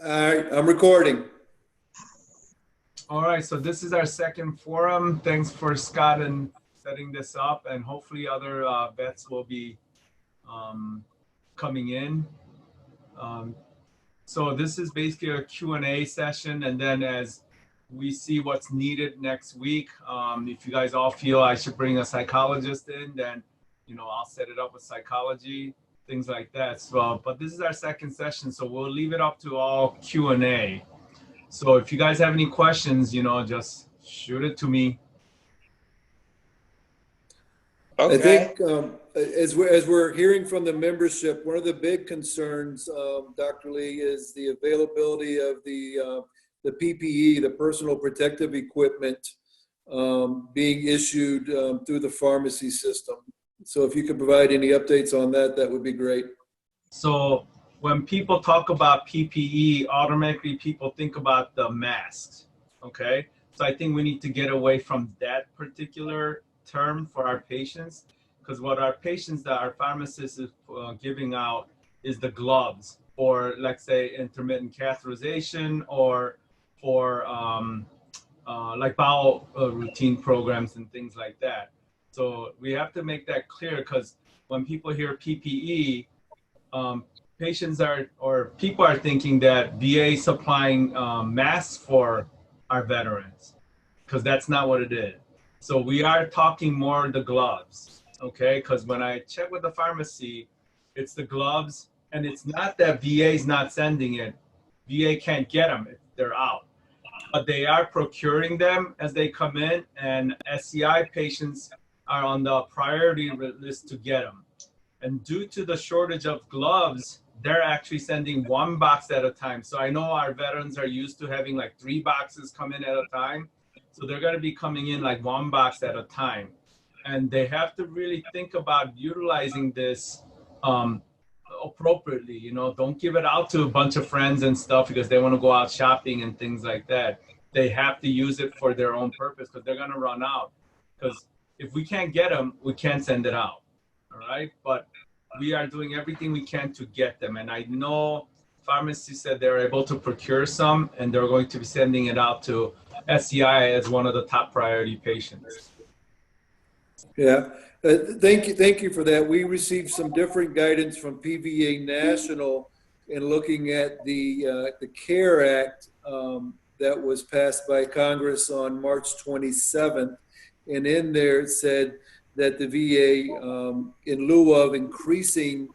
All right, I'm recording. All right, so this is our second forum. Thanks for Scott and setting this up, and hopefully other vets will be coming in. Um, so this is basically a Q&A session, and then as we see what's needed next week, if you guys all feel I should bring a psychologist in, then I'll set it up with psychology, things like that. So, but this is our second session, so we'll leave it up to all Q&A. So if you guys have any questions, just shoot it to me. Okay. I think Okay. as we're hearing from the membership, one of the big concerns, Dr. Lee, is the availability of the PPE, the personal protective equipment, being issued through the pharmacy system. So if you could provide any updates on that, that would be great. So when people talk about PPE, automatically people think about the masks, okay? So I think we need to get away from that particular term for our patients, because what our patients that our pharmacist is giving out is the gloves, or let's say intermittent catheterization, or for like bowel routine programs and things like that. So we have to make that clear, because when people hear PPE, patients or people are thinking that VA supplying masks for our veterans, because that's not what it is. So we are talking more the gloves, okay? Because when I check with the pharmacy, it's the gloves, and it's not that VA is not sending it. VA can't get them if they're out, but they are procuring them as they come in, and SCI patients are on the priority list to get them. And due to the shortage of gloves, they're actually sending one box at a time. So I know our veterans are used to having like 3 boxes come in at a time. So they're going to be coming in like 1 box at a time. And they have to really think about utilizing this appropriately. Don't give it out to a bunch of friends and stuff because they want to go out shopping and things like that. They have to use it for their own purpose, because they're going to run out. Because if we can't get them, we can't send it out. All right, but we are doing everything we can to get them. And I know pharmacists said they're able to procure some, and they're going to be sending it out to SCI as one of the top priority patients. Yeah, thank you for that. We received some different guidance from PVA National in looking at the CARE Act that was passed by Congress on March 27th. And in there it said that the VA, in lieu of increasing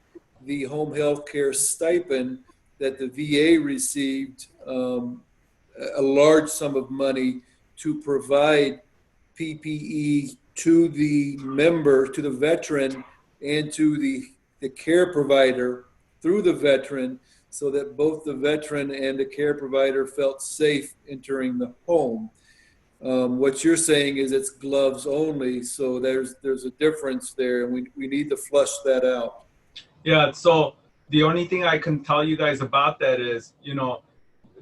the home health care stipend, that the VA received a large sum of money to provide PPE to the member, to the veteran, and to the care provider through the veteran, so that both the veteran and the care provider felt safe entering the home. What you're saying is it's gloves only, so there's a difference there, and we need to flush that out. Yeah, so the only thing I can tell you guys about that is,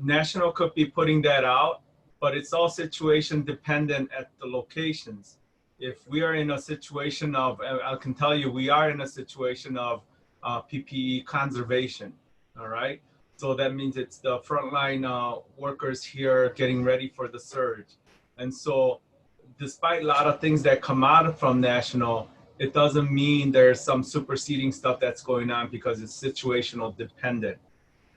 National could be putting that out, but it's all situation dependent at the locations. If we are in a situation of, I can tell you, we are in a situation of PPE conservation, all right? So that means it's the frontline workers here getting ready for the surge. And so despite a lot of things that come out from National, it doesn't mean there's some superseding stuff that's going on, because it's situational dependent.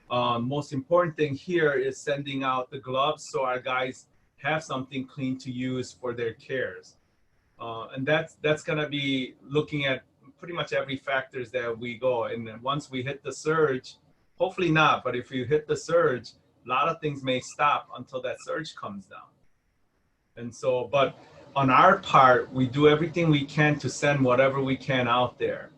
Most important thing here is sending out the gloves so our guys have something clean to use for their cares. And that's going to be looking at pretty much every factors that we go. And then once we hit the surge, hopefully not, but if you hit the surge, a lot of things may stop until that surge comes down. And so, but on our part, we do everything we can to send whatever we can out there.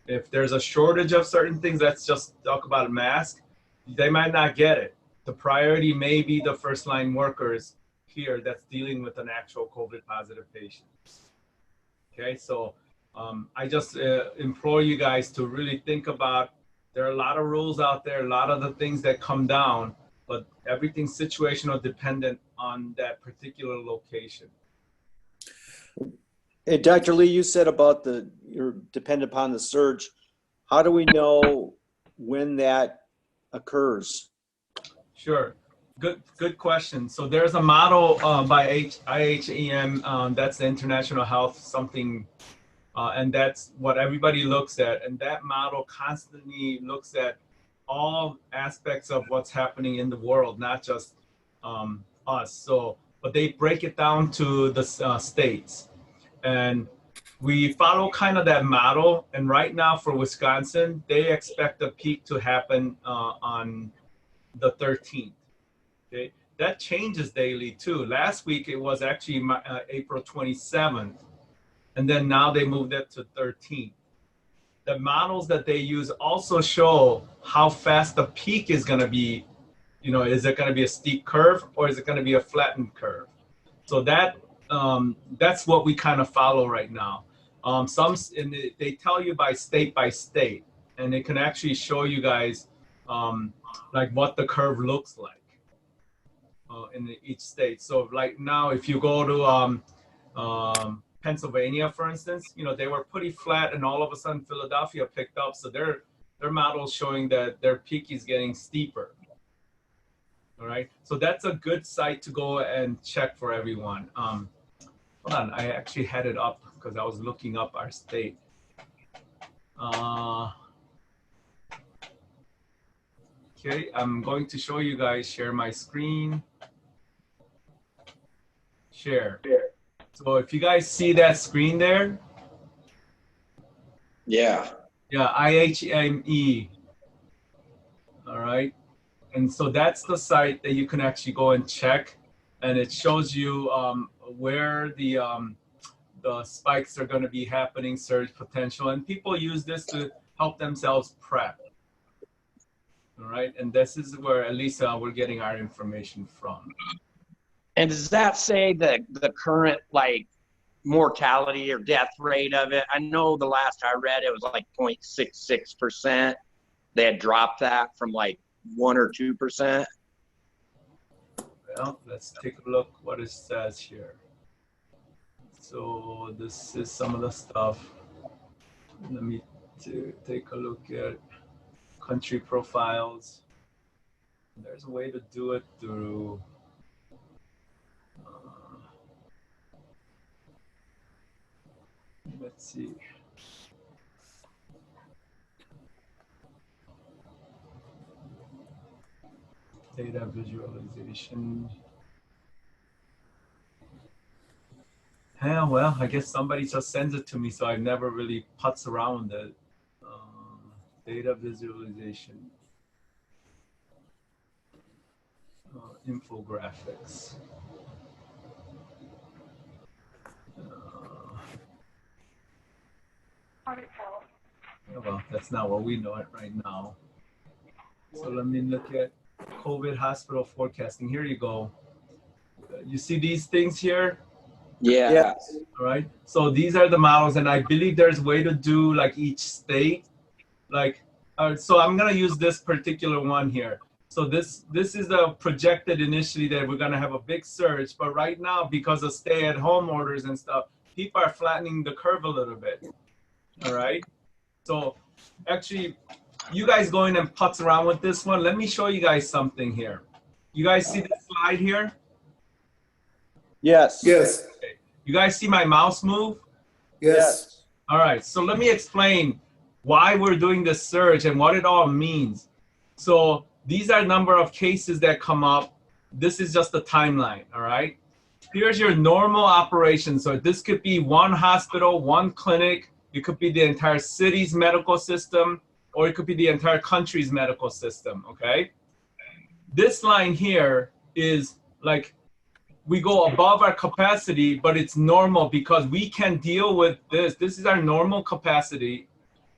If there's a shortage of certain things, let's just talk about a mask, they might not get it. The priority may be the first line workers here that's dealing with an actual COVID positive patient. Okay, so I just implore you guys to really think about, there are a lot of rules out there, a lot of the things that come down, but everything's situational dependent on that particular location. Hey, Dr. Lee, you said about you're dependent upon the surge. How do we know when that occurs? Sure. Good question. So there's a model by IHEM, that's the International Health something, and that's what everybody looks at. And that model constantly looks at all aspects of what's happening in the world, not just us. So, but they break it down to the states. And we follow kind of that model. And right now for Wisconsin, they expect the peak to happen on the 13th. Okay, that changes daily too. Last week it was actually April 27th, and then now they moved it to 13th. The models that they use also show how fast the peak is going to be. You know, is it going to be a steep curve or is it going to be a flattened curve? So that's what we kind of follow right now. They tell you by state, and it can actually show you guys like what the curve looks like in each state. So like now, if you go to Pennsylvania, for instance, you know, they were pretty flat, and all of a sudden Philadelphia picked up. So their model's showing that their peak is getting steeper. All right, so that's a good site to go and check for everyone. Hold on, I actually had it up because I was looking up our state. Okay, I'm going to show you guys, share my screen. Share. So if you guys see that screen there. Yeah. Yeah, IHME. All right. And so that's the site that you can actually go and check, and it shows you where the spikes are going to be happening, surge potential, and people use this to help themselves prep. All right, and this is where at least we're getting our information from. And does that say the current like mortality or death rate of it? I know the last I read it was like 0.66%. They had dropped that from like 1 or 2%. Well, let's take a look what it says here. So this is some of the stuff. Let me take a look at country profiles. There's a way to do it through let's see. Data visualization. Yeah, well, I guess somebody just sends it to me, so I've never really putz around it. Data visualization. Infographics. Well, that's not what we know it right now. So let me look at COVID hospital forecasting. Here you go. You see these things here? Yeah. Yes. All right. So these are the models, and I believe there's a way to do like each state. Like, so I'm gonna use this particular one here. So this is the projected initially that we're gonna have a big surge, but right now because of stay-at-home orders and stuff, people are flattening the curve a little bit. All right. So actually, you guys go in and putz around with this one. Let me show you guys something here. You guys see the slide here? Yes. Yes. Okay. You guys see my mouse move? Yes. All right, so let me explain why we're doing this surge and what it all means. So these are number of cases that come up. This is just the timeline, all right? Here's your normal operation. So this could be one hospital, one clinic. It could be the entire city's medical system, or it could be the entire country's medical system, okay? This line here is like, we go above our capacity, but it's normal because we can deal with this. This is our normal capacity,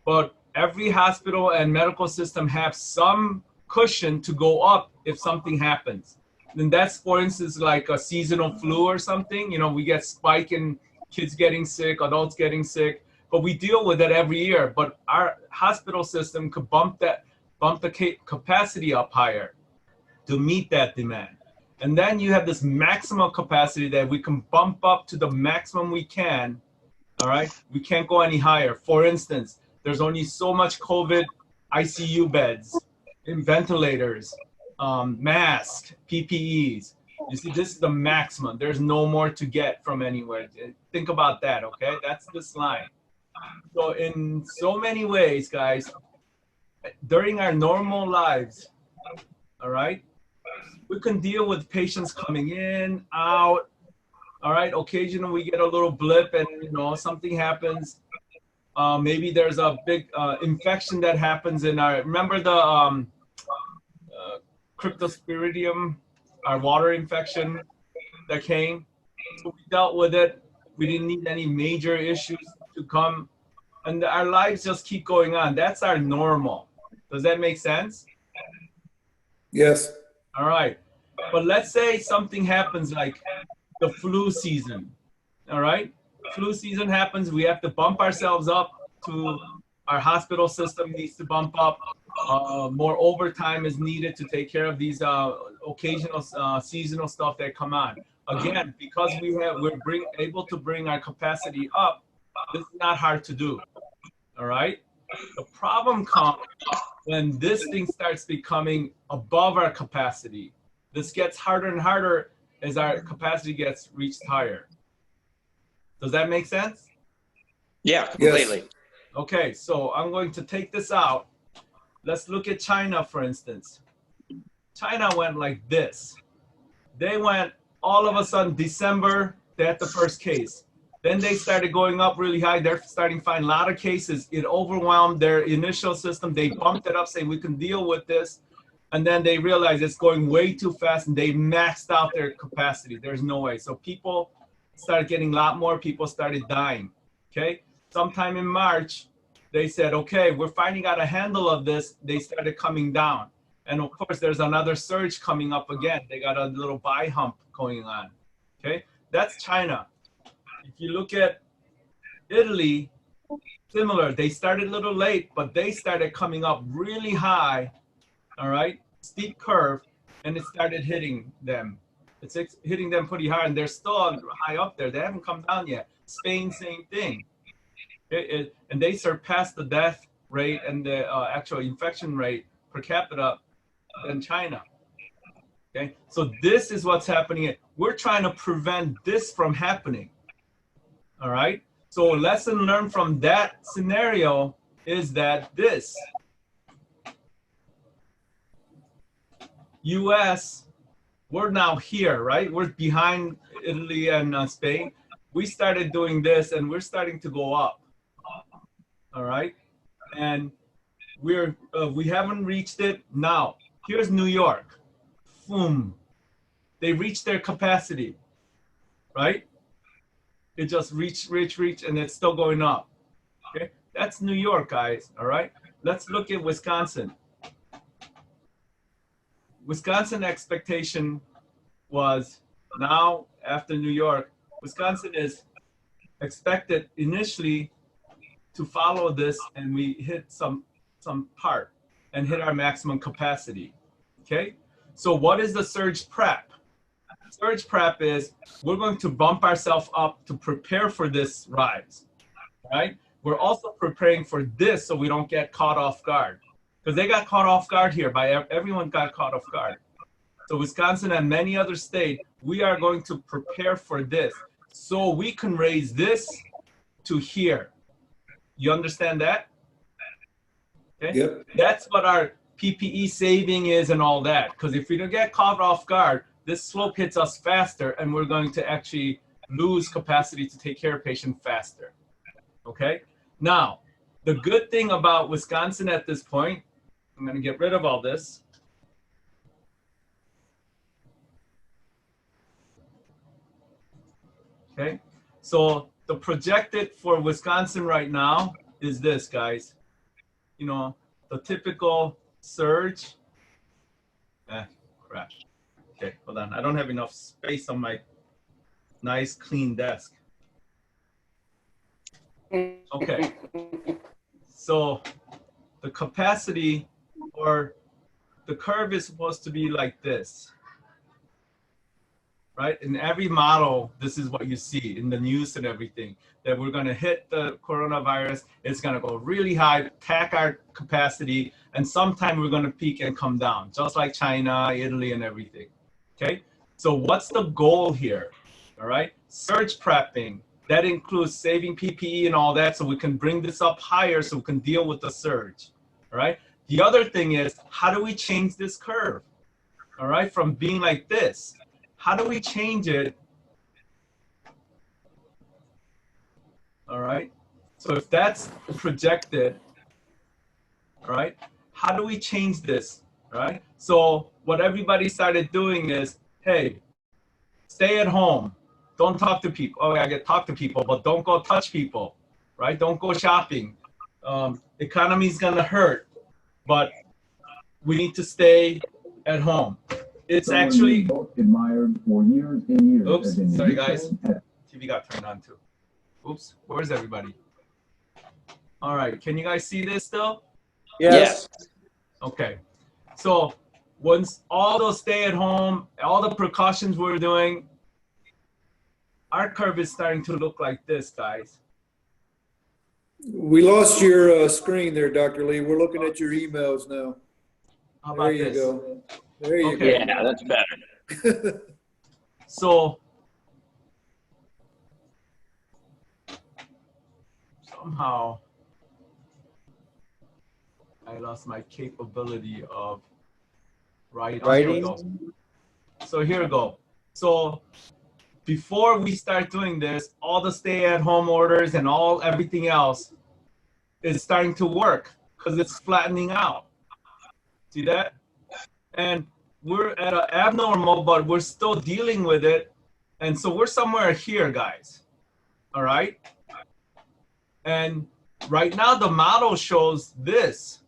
but every hospital and medical system have some cushion to go up if something happens. And that's, for instance, like a seasonal flu or something. You know, we get spike in kids getting sick, adults getting sick, but we deal with it every year. But our hospital system could bump the capacity up higher to meet that demand. And then you have this maximum capacity that we can bump up to the maximum we can, all right? We can't go any higher. For instance, there's only so much COVID ICU beds and ventilators. masks, PPEs. You see, this is the maximum. There's no more to get from anywhere. Think about that, okay? That's this line. So in so many ways, guys, during our normal lives, all right, we can deal with patients coming in, out, all right? Occasionally we get a little blip and, you know, something happens. Maybe there's a big infection that happens in our, remember the cryptosporidium, our water infection that came? So we dealt with it. We didn't need any major issues to come. And our lives just keep going on. That's our normal. Does that make sense? Yes. All right. But let's say something happens like the flu season. All right. Flu season happens. We have to bump ourselves up to our hospital system needs to bump up. More overtime is needed to take care of these occasional seasonal stuff that come on. Again, because we're able to bring our capacity up, this is not hard to do. All right. The problem comes when this thing starts becoming above our capacity. This gets harder and harder as our capacity gets reached higher. Does that make sense? Yeah, completely. Yes. Okay, so I'm going to take this out. Let's look at China, for instance. China went like this. They went all of a sudden, December, they had the first case. Then they started going up really high. They're starting to find a lot of cases. It overwhelmed their initial system. They bumped it up, saying we can deal with this. And then they realized it's going way too fast and they maxed out their capacity. There's no way. So people started getting a lot more. People started dying, okay? Sometime in March, they said, okay, we're finding out a handle of this. They started coming down. And of course, there's another surge coming up again. They got a little buy hump going on, okay? That's China. If you look at Italy, similar. They started a little late, but they started coming up really high, all right? Steep curve, and it started hitting them. It's hitting them pretty hard, and they're still high up there. They haven't come down yet. Spain, same thing. And they surpassed the death rate and the actual infection rate per capita than China. Okay, so this is what's happening. We're trying to prevent this from happening. All right. So a lesson learned from that scenario is that this U.S. we're now here, right? We're behind Italy and Spain. We started doing this, and we're starting to go up. All right, and we haven't reached it now. Here's New York. Boom, they reached their capacity, right? It just reached, and it's still going up. Okay, that's New York, guys. All right, let's look at Wisconsin. Wisconsin expectation was now after New York, Wisconsin is expected initially to follow this, and we hit some part and hit our maximum capacity. Okay, so what is the surge prep? Surge prep is we're going to bump ourselves up to prepare for this rise, right? We're also preparing for this so we don't get caught off guard, because they got caught off guard here. Everyone got caught off guard. So Wisconsin and many other states, we are going to prepare for this so we can raise this to here. You understand that? Okay. Yep. That's what our PPE saving is and all that. Because if we don't get caught off guard, this slope hits us faster, and we're going to actually lose capacity to take care of patients faster. Okay. Now, the good thing about Wisconsin at this point, I'm going to get rid of all this. Okay. So the projected for Wisconsin right now is this, guys. You know, the typical surge. Crap. Okay, hold on. I don't have enough space on my nice clean desk. Okay. So the capacity or the curve is supposed to be like this. Right? In every model, this is what you see in the news and everything, that we're going to hit the coronavirus. It's going to go really high, attack our capacity, And sometime we're going to peak and come down, just like China, Italy, and everything. Okay. So what's the goal here? All right. Surge prepping. That includes saving PPE and all that, so we can bring this up higher so we can deal with the surge. All right. The other thing is, how do we change this curve? All right. From being like this, how do we change it? All right. So if that's projected, all right, how do we change this? All right. So what everybody started doing is, hey, stay at home. Don't talk to people. Oh, I get talk to people, but don't go touch people, right? Don't go shopping. Economy's gonna hurt, but we need to stay at home. It's actually admired for years and years. Oops, sorry guys. TV got turned on too. Oops, where's everybody? All right, can you guys see this still? Yes. Okay, so once all those stay at home, all the precautions we're doing, our curve is starting to look like this, guys. We lost your screen there, Dr. Lee. We're looking at your emails now. How about There you this? go. There you Okay. Yeah, that's better. go. So somehow I lost my capability of writing. Oh, here we go. So here we go. So before we start doing this, all the stay-at-home orders and everything else is starting to work because it's flattening out. See that? And we're at an abnormal, but we're still dealing with it. And so we're somewhere here, guys. All right? And right now the model shows this.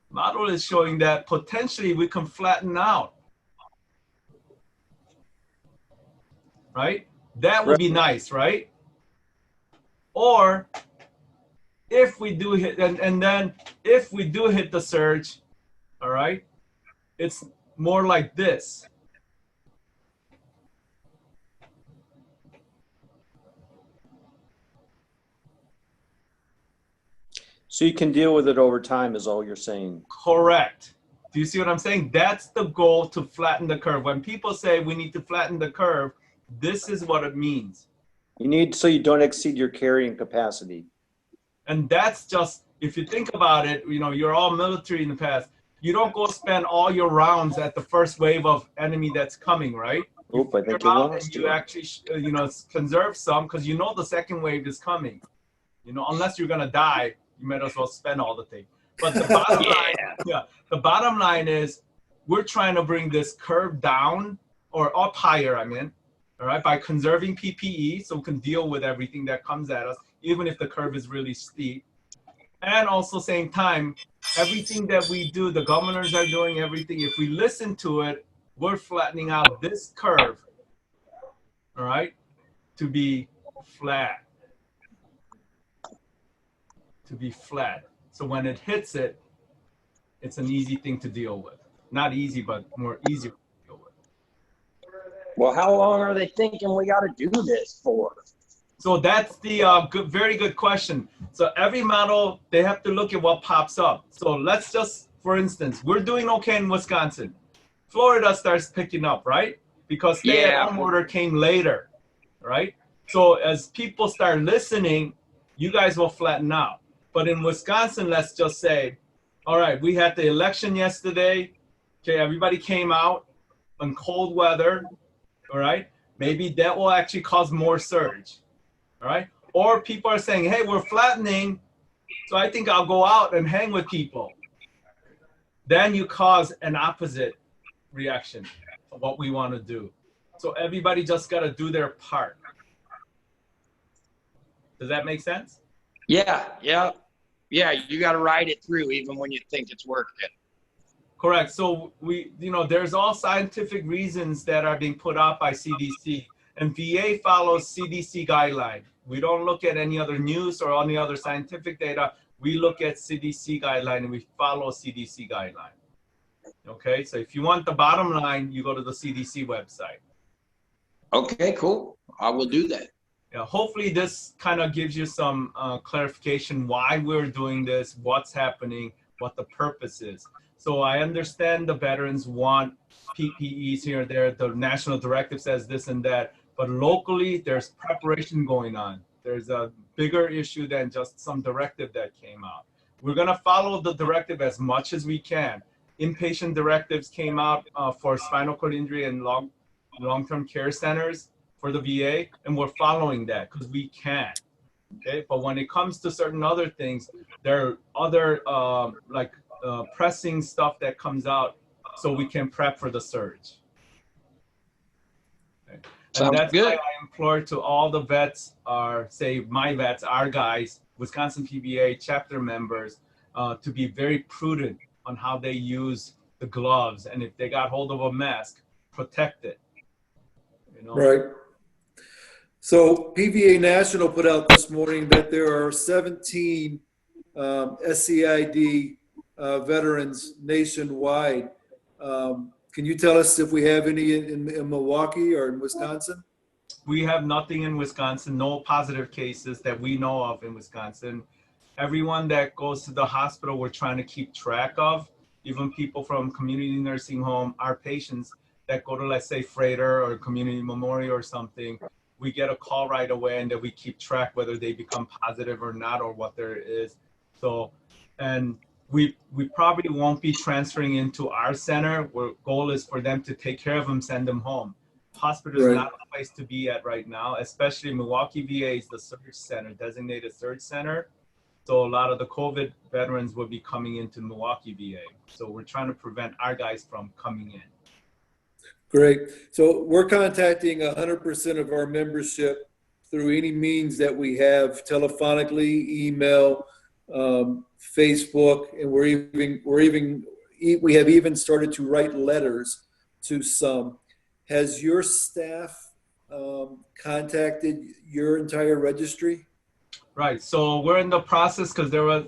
Model is showing that potentially we can flatten out. Right? That would be nice, right? Or if we do hit, and then if we do hit the surge, all right, it's more like this. So you can deal with it over time is all you're saying. Correct. Do you see what I'm saying? That's the goal, to flatten the curve. When people say we need to flatten the curve, this is what it means. You need, so you don't exceed your carrying capacity. And that's just, if you think about it, you know, you're all military in the past. You don't go spend all your rounds at the first wave of enemy that's coming, right? Oop, I think you lost you it. actually, you know, conserve some because you know the second wave is coming. You know, unless you're gonna die, you might as well spend all the thing. But the bottom line, the bottom line is we're trying to bring this curve down or up higher. I mean, all right, by conserving PPE so we can deal with everything that comes at us, even if the curve is really steep. And also same time, everything that we do, the governors are doing everything. If we listen to it, we're flattening out this curve, all right, to be flat. To be flat. So when it hits it, it's an easy thing to deal with. Not easy, but more easier to deal with. Well, how long are they thinking we got to do this for? So that's the very good question. So every model, they have to look at what pops up. So let's just, for instance, we're doing okay in Wisconsin. Florida starts picking up, right? Because stay-at-home order came later, right? So as people start listening, you guys will flatten out. But in Wisconsin, let's just say, all right, we had the election yesterday. Okay, everybody came out in cold weather, all right? Maybe that will actually cause more surge, all right? Or people are saying, hey, we're flattening, so I think I'll go out and hang with people. Then you cause an opposite reaction of what we want to do. So everybody just got to do their part. Does that make sense? Yeah, you got to ride it through even when you think it's working. Correct. So we, you know, there's all scientific reasons that are being put out by CDC, and VA follows CDC guideline. We don't look at any other news or any other scientific data. We look at CDC guideline and we follow CDC guideline. Okay. So if you want the bottom line, you go to the CDC website. Okay, cool. I will do that. Yeah, hopefully this kind of gives you some clarification why we're doing this, what's happening, what the purpose is. So I understand the veterans want PPEs here and there. The national directive says this and that, but locally there's preparation going on. There's a bigger issue than just some directive that came out. We're gonna follow the directive as much as we can. Inpatient directives came out for spinal cord injury and long-term care centers for the VA, and we're following that because we can. Okay, but when it comes to certain other things, there are other pressing stuff that comes out so we can prep for the surge. Okay. And that's good. why I implore to all the vets, my vets, our guys, Wisconsin PVA chapter members, to be very prudent on how they use the gloves, and if they got hold of a mask, protect it. You know? Right. So PVA National put out this morning that there are 17 SCID veterans nationwide. Can you tell us if we have any in Milwaukee or in Wisconsin? We have nothing in Wisconsin, no positive cases that we know of in Wisconsin. Everyone that goes to the hospital, we're trying to keep track of, even people from community nursing home, our patients that go to, let's say, Freighter or Community Memorial or something. We get a call right away, and then we keep track whether they become positive or not, or what there is. So, and we probably won't be transferring into our center. Our goal is for them to take care of them, send them home. Hospital is not a place to be at right now, especially Milwaukee VA is the surge center, designated surge center. So a lot of the COVID veterans will be coming into Milwaukee VA. So we're trying to prevent our guys from coming in. Great. So we're contacting 100% of our membership through any means that we have, telephonically, email, Facebook, and we have even started to write letters to some. Has your staff contacted your entire registry? Right. So we're in the process because there was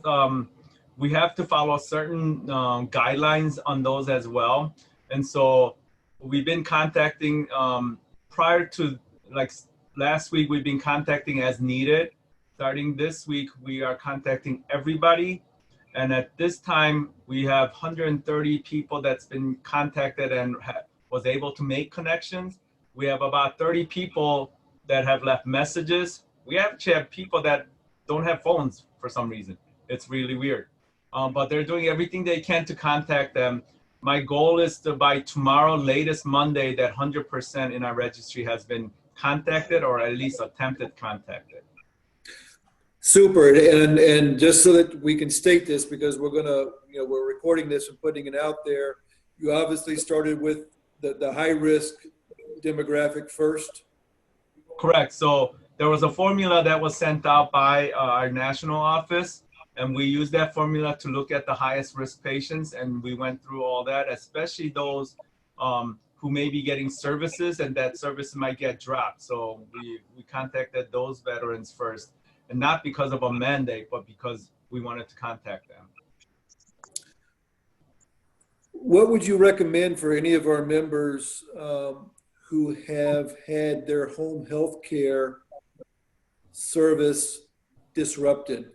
we have to follow certain guidelines on those as well, and so we've been contacting prior to, like, last week, we've been contacting as needed. Starting this week, we are contacting everybody. And at this time, we have 130 people that's been contacted and was able to make connections. We have about 30 people that have left messages. We actually have people that don't have phones for some reason. It's really weird. But they're doing everything they can to contact them. My goal is to, by tomorrow, latest Monday, that 100% in our registry has been contacted, or at least attempted contacted. Super. And just so that we can state this, because we're we're recording this and putting it out there, you obviously started with the high risk demographic first. Correct. So there was a formula that was sent out by our national office, and we used that formula to look at the highest risk patients, and we went through all that, especially those who may be getting services and that service might get dropped. So we contacted those veterans first, and not because of a mandate, but because we wanted to contact them. What would you recommend for any of our members who have had their home health care service disrupted?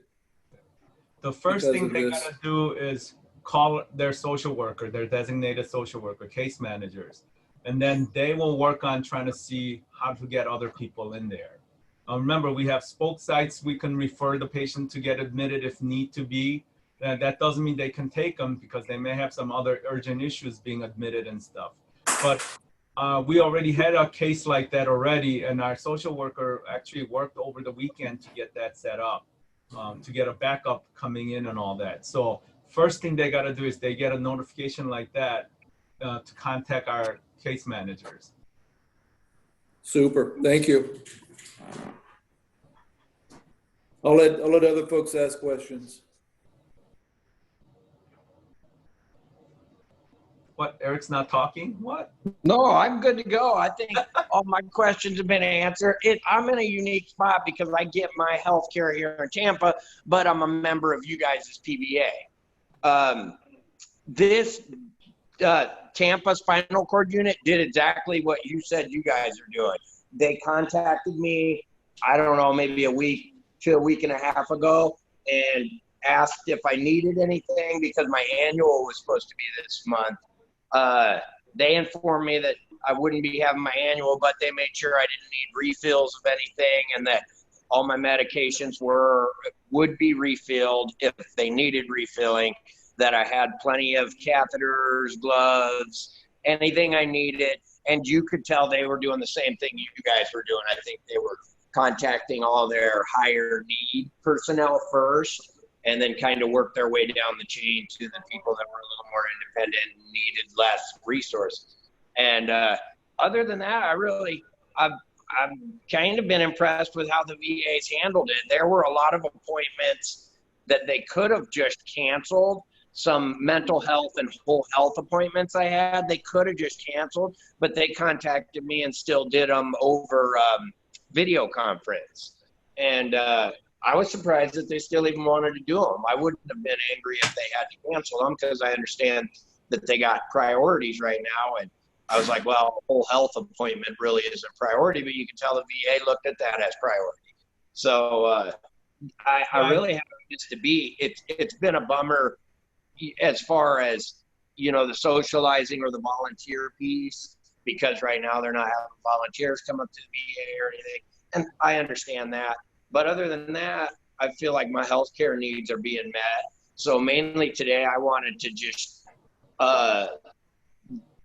The first thing they gotta do is call their social worker, their designated social worker, case managers, and then they will work on trying to see how to get other people in there. Remember, we have spoke sites. We can refer the patient to get admitted if need to be. That doesn't mean they can take them, because they may have some other urgent issues being admitted and stuff. But we already had a case like that already, and our social worker actually worked over the weekend to get that set up, to get a backup coming in and all that. So first thing they got to do is they get a notification like that to contact our case managers. Super. Thank you. I'll let other folks ask questions. What, Eric's not talking? What? No, I'm good to go. I think all my questions have been answered. I'm in a unique spot because I get my health care here in Tampa, but I'm a member of you guys' PVA. This Tampa spinal cord unit did exactly what you said you guys are doing. They contacted me, I don't know, maybe a week to a week and a half ago, and asked if I needed anything because my annual was supposed to be this month. They informed me that I wouldn't be having my annual, but they made sure I didn't need refills of anything and that all my medications would be refilled if they needed refilling, that I had plenty of catheters, gloves, anything I needed. And you could tell they were doing the same thing you guys were doing. I think they were contacting all their higher need personnel first and then kind of work their way down the chain to the people that were a little more independent and needed less resources. And other than that, I've kind of been impressed with how the VA's handled it. There were a lot of appointments that they could have just canceled. Some mental health and whole health appointments I had, they could have just canceled, but they contacted me and still did them over video conference. And I was surprised that they still even wanted to do them. I wouldn't have been angry if they had to cancel them because I understand that they got priorities right now. And I was like, well, a whole health appointment really isn't a priority, but you can tell the VA looked at that as priority. So I really haven't missed a beat. It's been a bummer as far as, you know, the socializing or the volunteer piece, because right now they're not having volunteers come up to the VA or anything. And I understand that. But other than that, I feel like my healthcare needs are being met. So mainly today, I wanted to just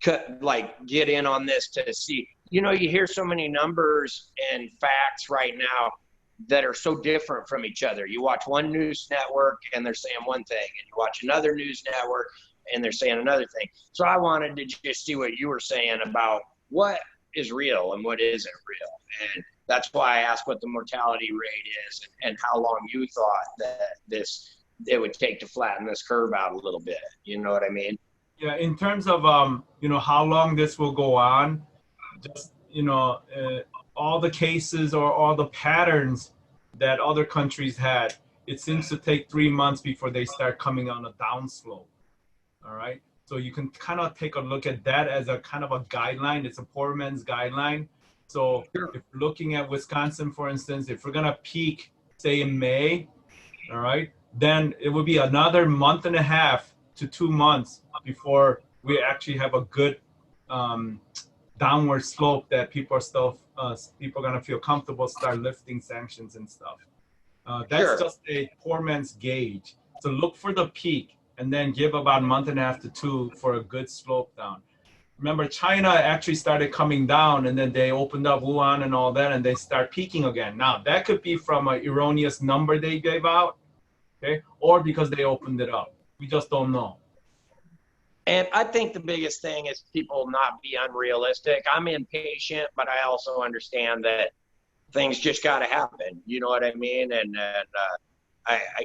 get in on this to see, you know, you hear so many numbers and facts right now that are so different from each other. You watch one news network and they're saying one thing, and you watch another news network and they're saying another thing. So I wanted to just see what you were saying about what is real and what isn't real. And that's why I asked what the mortality rate is and how long you thought that it would take to flatten this curve out a little bit. You know what I mean? Yeah, in terms of, you know, how long this will go on, just, you know, all the cases or all the patterns that other countries had, it seems to take 3 months before they start coming on a downslope. All right. So you can kind of take a look at that as a kind of a guideline. It's a poor man's guideline. So Sure. If you're looking at Wisconsin, for instance, if we're going to peak, say in May, all right, then it would be another month and a half to 2 months before we actually have a good downward slope that people are going to feel comfortable start lifting sanctions and stuff. That's Sure. just a poor man's gauge. So look for the peak and then give about a month and a half to 2 for a good slope down. Remember, China actually started coming down and then they opened up Wuhan and all that and they start peaking again. Now, that could be from an erroneous number they gave out, okay, or because they opened it up. We just don't know. And I think the biggest thing is people not be unrealistic. I'm impatient, but I also understand that things just got to happen. You know what I mean? And I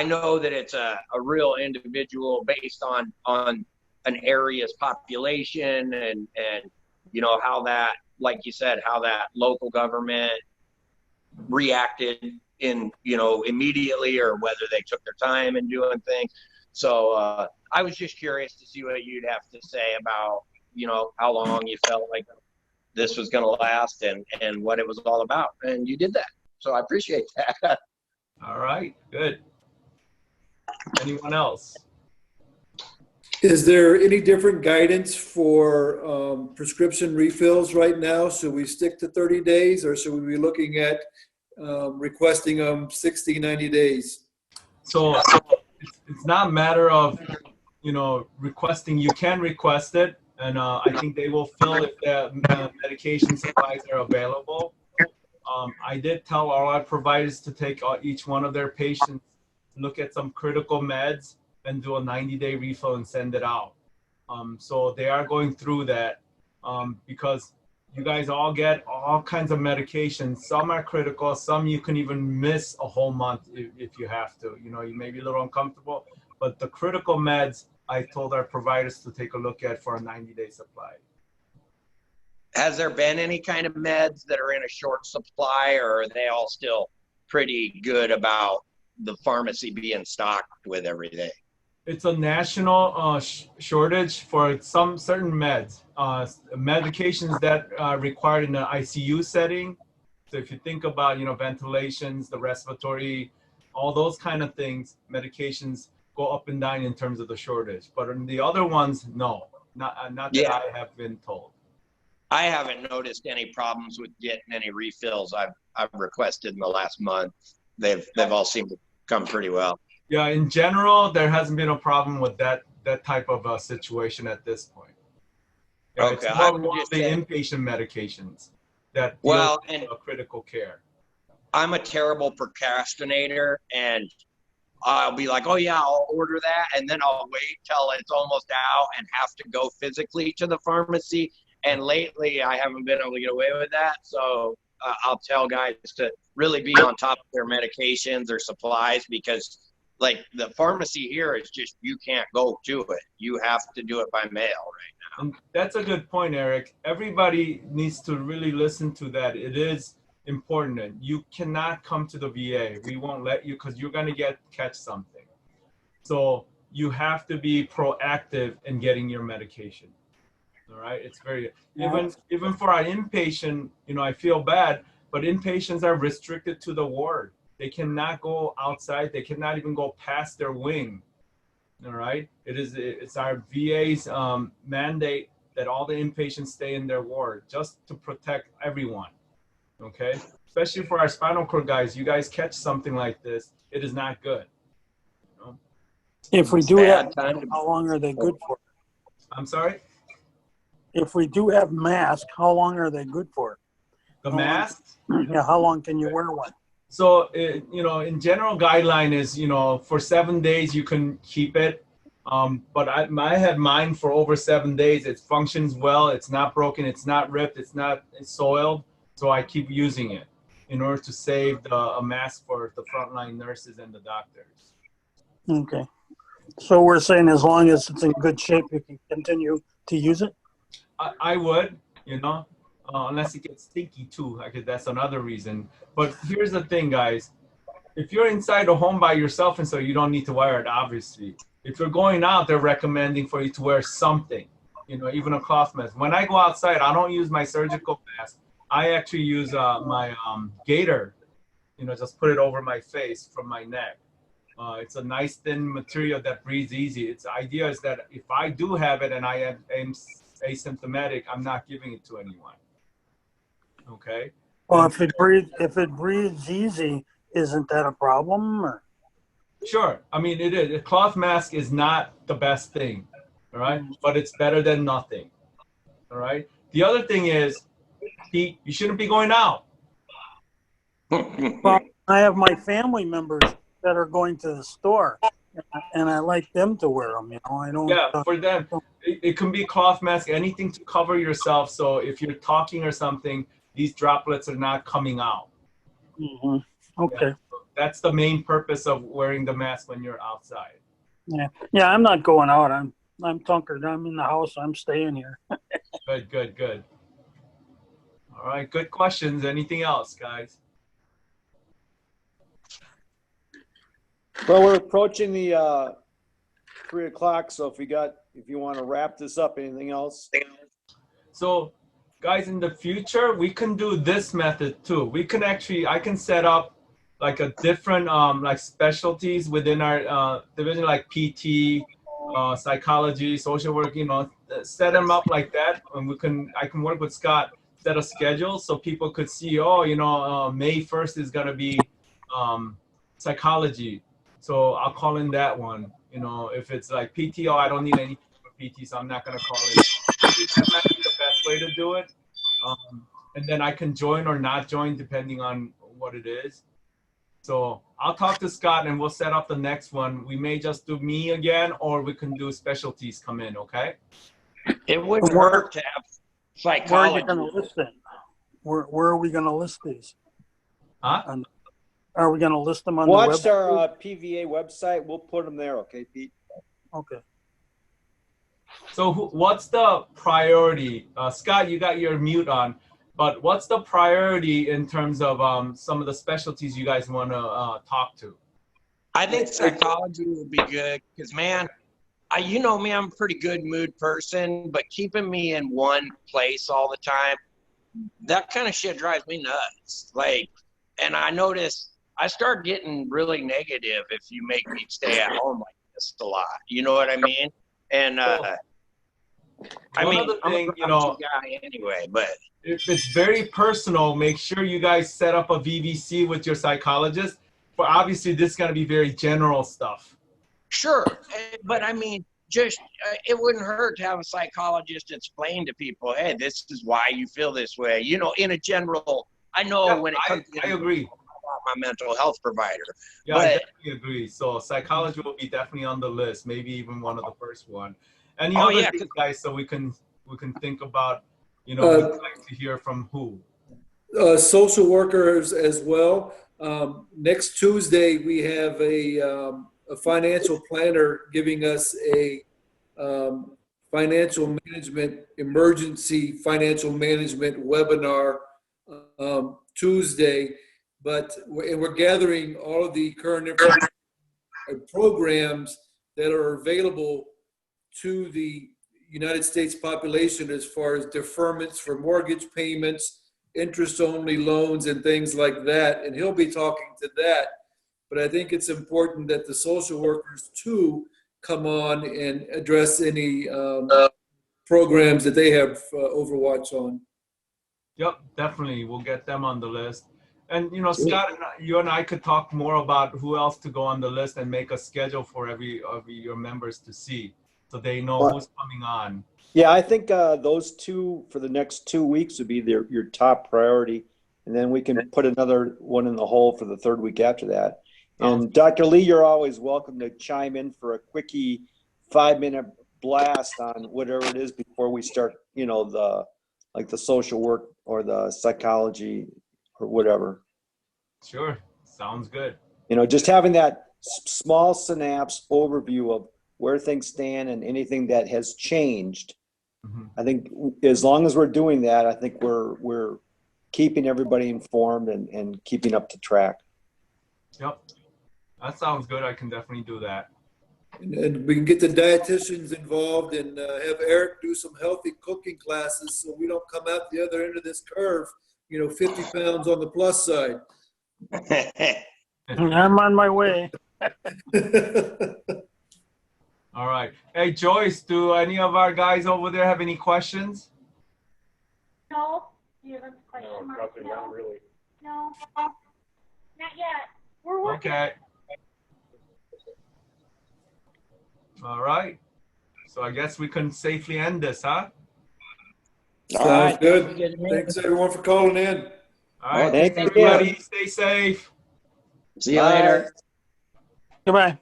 know that it's a real individual based on an area's population and you know how that, like you said, how that local government reacted in, you know, immediately or whether they took their time in doing things. So I was just curious to see what you'd have to say about, you know, how long you felt like this was going to last and what it was all about. And you did that. So I appreciate that. All right, good. Anyone else? Is there any different guidance for prescription refills right now? Should we stick to 30 days or should we be looking at requesting them 60, 90 days? So it's not a matter of, you know, requesting. You can request it, and I think they will fill if the medication supplies are available. I did tell all our providers to take each one of their patients, look at some critical meds, and do a 90-day refill and send it out. So they are going through that because you guys all get all kinds of medications. Some are critical. Some you can even miss a whole month if you have to. You know, you may be a little uncomfortable. But the critical meds, I told our providers to take a look at for a 90-day supply. Has there been any kind of meds that are in a short supply, or are they all still pretty good about the pharmacy being stocked with everything? It's a national shortage for some certain meds, medications that are required in the ICU setting. So if you think about, you know, ventilations, the respiratory all those kind of things, medications go up and down in terms of the shortage. But in the other ones, no, not that Yeah. I have been told. I haven't noticed any problems with getting any refills I've requested in the last month. They've all seemed to come pretty well. Yeah, in general, there hasn't been a problem with that type of situation at this point. Yeah, Okay, it's I more would of just the say, inpatient medications that well, deal and with critical care. I'm a terrible procrastinator, and I'll be like, oh yeah, I'll order that, and then I'll wait till it's almost out and have to go physically to the pharmacy. And lately, I haven't been able to get away with that. So I'll tell guys to really be on top of their medications or supplies, because like the pharmacy here is just, you can't go to it. You have to do it by mail right now. And that's a good point, Eric. Everybody needs to really listen to that. It is important. And you cannot come to the VA. We won't let you, because you're going to catch something. So you have to be proactive in getting your medication. All right, it's very even for our inpatient. You know, I feel bad, but inpatients are restricted to the ward. They cannot go outside. They cannot even go past their wing. All right, it's our VA's mandate that all the inpatients stay in their ward, just to protect everyone. Okay, especially for our spinal cord guys. You guys catch something like this, it is not good. You know? If we do have, how long are they good for? I'm sorry? If we do have masks, how long are they good for? The masks? Yeah, how long can you wear one? So, you know, in general guideline is, you know, for 7 days you can keep it. But I had mine for over 7 days. It functions well. It's not broken. It's not ripped. It's soiled. So I keep using it in order to save a mask for the frontline nurses and the doctors. Okay. So we're saying as long as it's in good shape, you can continue to use it? I would, you know, unless it gets stinky too. I guess that's another reason. But here's the thing, guys. If you're inside a home by yourself and so you don't need to wear it, obviously. If you're going out, they're recommending for you to wear something, you know, even a cloth mask. When I go outside, I don't use my surgical mask. I actually use my gaiter, you know, just put it over my face from my neck. It's a nice thin material that breathes easy. Its idea is that if I do have it and I am asymptomatic, I'm not giving it to anyone. Okay. Well, if it breathes easy, isn't that a problem? Or? Sure. I mean, it is. A cloth mask is not the best thing, all right? But it's better than nothing, all right? The other thing is, Pete, you shouldn't be going out. Well, I have my family members that are going to the store, and I like them to wear them. You know, I don't. Yeah, for them, it can be cloth mask, anything to cover yourself. So if you're talking or something, these droplets are not coming out. Mm-hmm. Okay. Yeah, so that's the main purpose of wearing the mask when you're outside. Yeah. I'm not going out. I'm tunkered. I'm in the house. I'm staying here. Good. All right, good questions. Anything else, guys? Well, we're approaching the 3 o'clock. So if you want to wrap this up, anything else? So, guys, in the future, we can do this method too. We can I can set up like a different like specialties within our division, like PT, psychology, social work. You know, set them up like that, and I can work with Scott, set a schedule so people could see. Oh, you know, May 1st is gonna be psychology, so I'll call in that one. You know, if it's like PTO, I don't need any PT, so I'm not gonna call it. That might be the best way to do it. And then I can join or not join depending on what it is. So I'll talk to Scott and we'll set up the next one. We may just do me again, or we can do specialties come in, okay? It wouldn't hurt to have psychology. Where are you going to list it? Where are we going to list these? Huh? Are we going to list them on the Watch website? our PVA website. We'll put them there. Okay, Pete? Okay. So what's the priority? Scott, you got your mute on, but what's the priority in terms of some of the specialties you guys want to talk to? I think psychology would be good because, man, you know me, I'm a pretty good mood person, but keeping me in one place all the time, that kind of shit drives me nuts. Like, and I notice I start getting really negative if you make me stay at home like this a lot. You know what I mean? And I One mean, other I'm thing, a grouchy guy anyway, but if it's very personal, make sure you guys set up a VVC with your psychologist. For obviously, this is going to be very general stuff. sure. But I mean, just it wouldn't hurt to have a psychologist explain to people, hey, this is why you feel this way. You know, in a general. I know Yeah, when it comes I agree. about my mental health provider. Yeah, But I definitely agree. So psychology will be definitely on the list, maybe even one of the first one. Any Oh, other yeah, things, guys, so we can think about, we'd like to hear from who? Social workers as well. Next Tuesday, we have a financial planner giving us a financial management, emergency financial management webinar Tuesday. But we're gathering all of the current information and programs that are available to the United States population as far as deferments for mortgage payments, interest-only loans, and things like that. And he'll be talking to that. But I think it's important that the social workers too come on and address any programs that they have overwatch on. Yep, definitely. We'll get them on the list. And, Scott, you and I could talk more about who else to go on the list and make a schedule for every of your members to see so they know who's coming on. Yeah, I think those two for the next 2 weeks would be your top priority. And then we can put another one in the hole for the third week after that. And Dr. Lee, you're always welcome to chime in for a quickie 5-minute blast on whatever it is before we start, the social work or the psychology or whatever. Sure. Sounds good. Just having that small synapse overview of where things stand and anything that has changed. Mm-hmm. I think as long as we're doing that, I think we're keeping everybody informed and keeping up to track. Yep. That sounds good. I can definitely do that. And we can get the dietitians involved and have Eric do some healthy cooking classes so we don't come out the other end of this curve, 50 pounds on the plus side. I'm on my way. All right. Hey, Joyce, do any of our guys over there have any questions? No. Do you have a question? No, nothing, not really. No. Not yet. We're working. Okay. All right. So I guess we can safely end this, huh? Sounds good. Thanks everyone for calling in. All right. Thanks Everybody, stay safe. See you later. Goodbye.